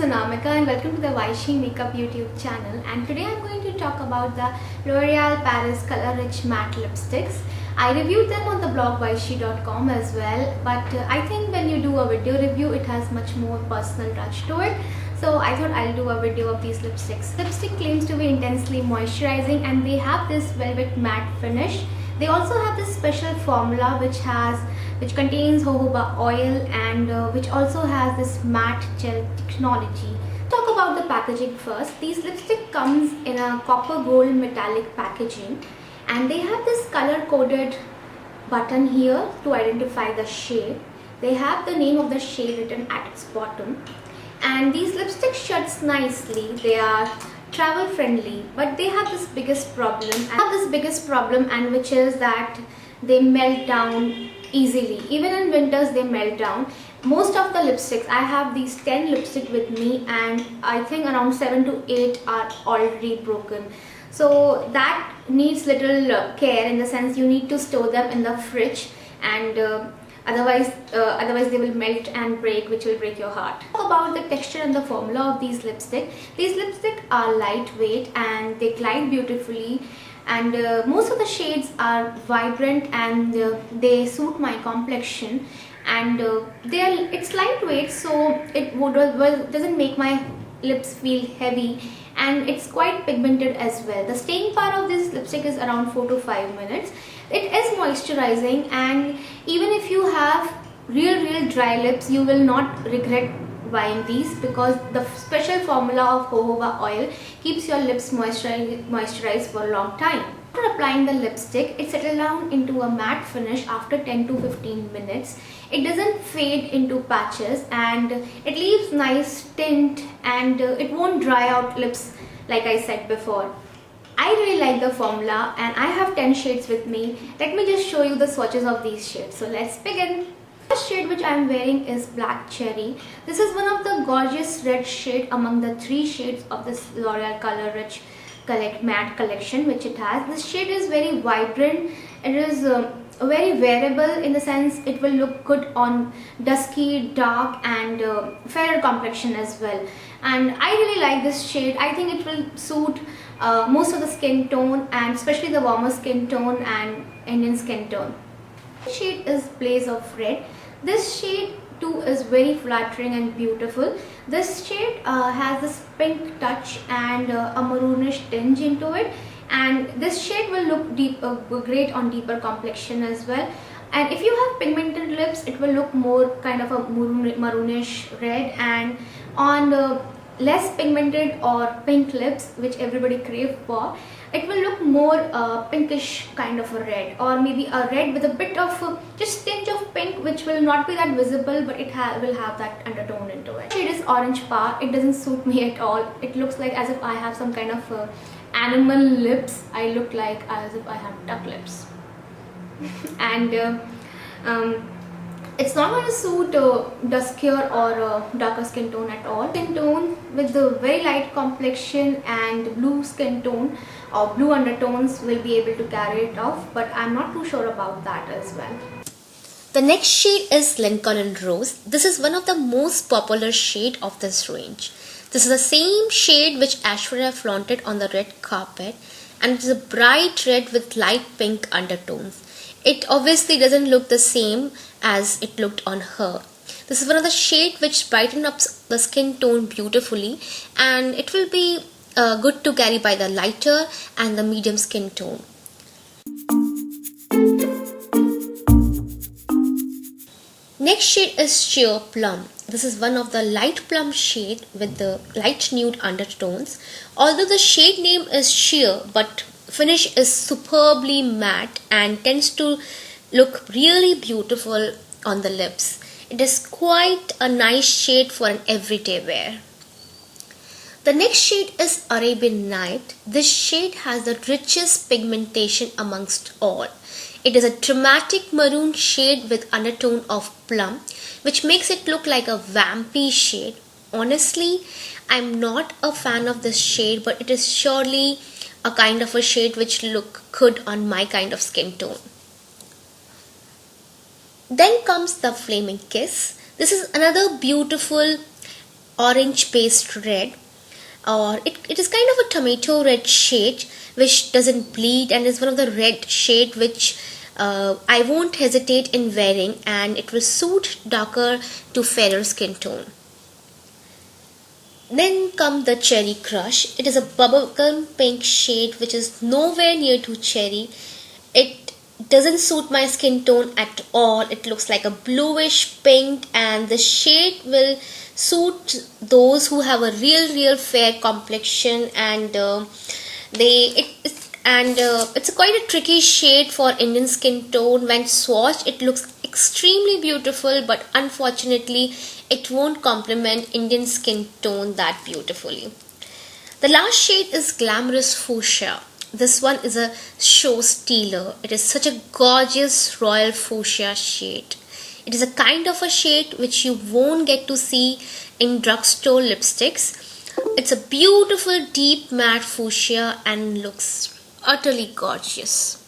Anamika and welcome to the Wiseshe makeup YouTube channel, and today I'm going to talk about the Loreal Paris Color Riche Matte lipsticks. I reviewed them on the blog wiseshe.com as well, but I think when you do a video review it has much more personal touch to it. So I thought I'll do a video of these lipsticks. Lipstick claims to be intensely moisturizing and they have this velvet matte finish. They also have this special formula which contains jojoba oil and which also has this matte gel technology. Talk about the packaging first. These lipstick comes in a copper gold metallic packaging and they have this color coded button here to identify the shade. They have the name of the shade written at its bottom. And these lipsticks shuts nicely. They are travel friendly, but they have this biggest problem and which is that they melt down easily. Even in winters they melt down. Most of the lipsticks, I have these 10 lipstick with me and I think around 7 to 8 are already broken. So that needs little care, in the sense you need to store them in the fridge and otherwise they will melt and break, which will break your heart. Talk about the texture and the formula of these lipstick. These lipstick are lightweight and they glide beautifully, and most of the shades are vibrant and they suit my complexion, and it's lightweight, so it doesn't make my lips feel heavy, and it's quite pigmented as well. The staying power of this lipstick is around 4 to 5 minutes. It is moisturizing, and even if you have real dry lips, you will not regret buying these because the special formula of jojoba oil keeps your lips moisturized for a long time. After applying the lipstick, it settles down into a matte finish after 10 to 15 minutes. It doesn't fade into patches and it leaves nice tint, and it won't dry out lips like I said before. I really like the formula and I have 10 shades with me. Let me just show you the swatches of these shades. So let's begin. The first shade which I am wearing is Black Cherry. This is one of the gorgeous red shade among the 3 shades of this L'Oreal Color Riche Matte collection which it has. This shade is very vibrant. It is very wearable, in the sense it will look good on dusky, dark and fairer complexion as well. And I really like this shade. I think it will suit most of the skin tone, and especially the warmer skin tone and Indian skin tone. This shade is Blaze of Red. This shade too is very flattering and beautiful. This shade has this pink touch and a maroonish tinge into it, and this shade will look great on deeper complexion as well. And if you have pigmented lips, it will look more kind of a maroonish red, and on less pigmented or pink lips, which everybody crave for, it will look more pinkish kind of a red, or maybe a red with a bit of just tinge of pink, which will not be that visible, but it will have that undertone into it. The shade is Orange Power. It doesn't suit me at all. It looks like as if I have some kind of animal lips. I look like as if I have duck lips. And it's not going to suit duskier or darker skin tone at all. Skin tone with the very light complexion and blue skin tone or blue undertones will be able to carry it off, but I'm not too sure about that as well. The next shade is Lincoln Rose. This is one of the most popular shade of this range. This is the same shade which Aishwarya flaunted on the red carpet, and it is a bright red with light pink undertones. It obviously doesn't look the same as it looked on her. This is one of the shades which brighten up the skin tone beautifully, and it will be good to carry by the lighter and the medium skin tone. Next shade is Sheer Plum. This is one of the light plum shade with the light nude undertones. Although the shade name is sheer, but finish is superbly matte and tends to look really beautiful on the lips. It is quite a nice shade for an everyday wear. The next shade is Arabian Night. This shade has the richest pigmentation amongst all. It is a dramatic maroon shade with undertone of plum, which makes it look like a vampy shade. Honestly, I'm not a fan of this shade, but it is surely a kind of a shade which look good on my kind of skin tone. Then comes the Flaming Kiss. This is another beautiful orange paste red, or it is kind of a tomato red shade which doesn't bleed and is one of the red shade which I won't hesitate in wearing, and it will suit darker to fairer skin tone. Then come the Cherry Crush. It is a bubblegum pink shade which is nowhere near to cherry. It doesn't suit my skin tone at all. It looks like a bluish pink, and the shade will suit those who have a real fair complexion, and it's quite a tricky shade for Indian skin tone. When swatched, it looks extremely beautiful, but unfortunately it won't complement Indian skin tone that beautifully. The last shade is Glamor Fuchsia. This one is a show stealer. It is such a gorgeous royal fuchsia shade. It is a kind of a shade which you won't get to see in drugstore lipsticks. It's a beautiful deep matte fuchsia and looks utterly gorgeous.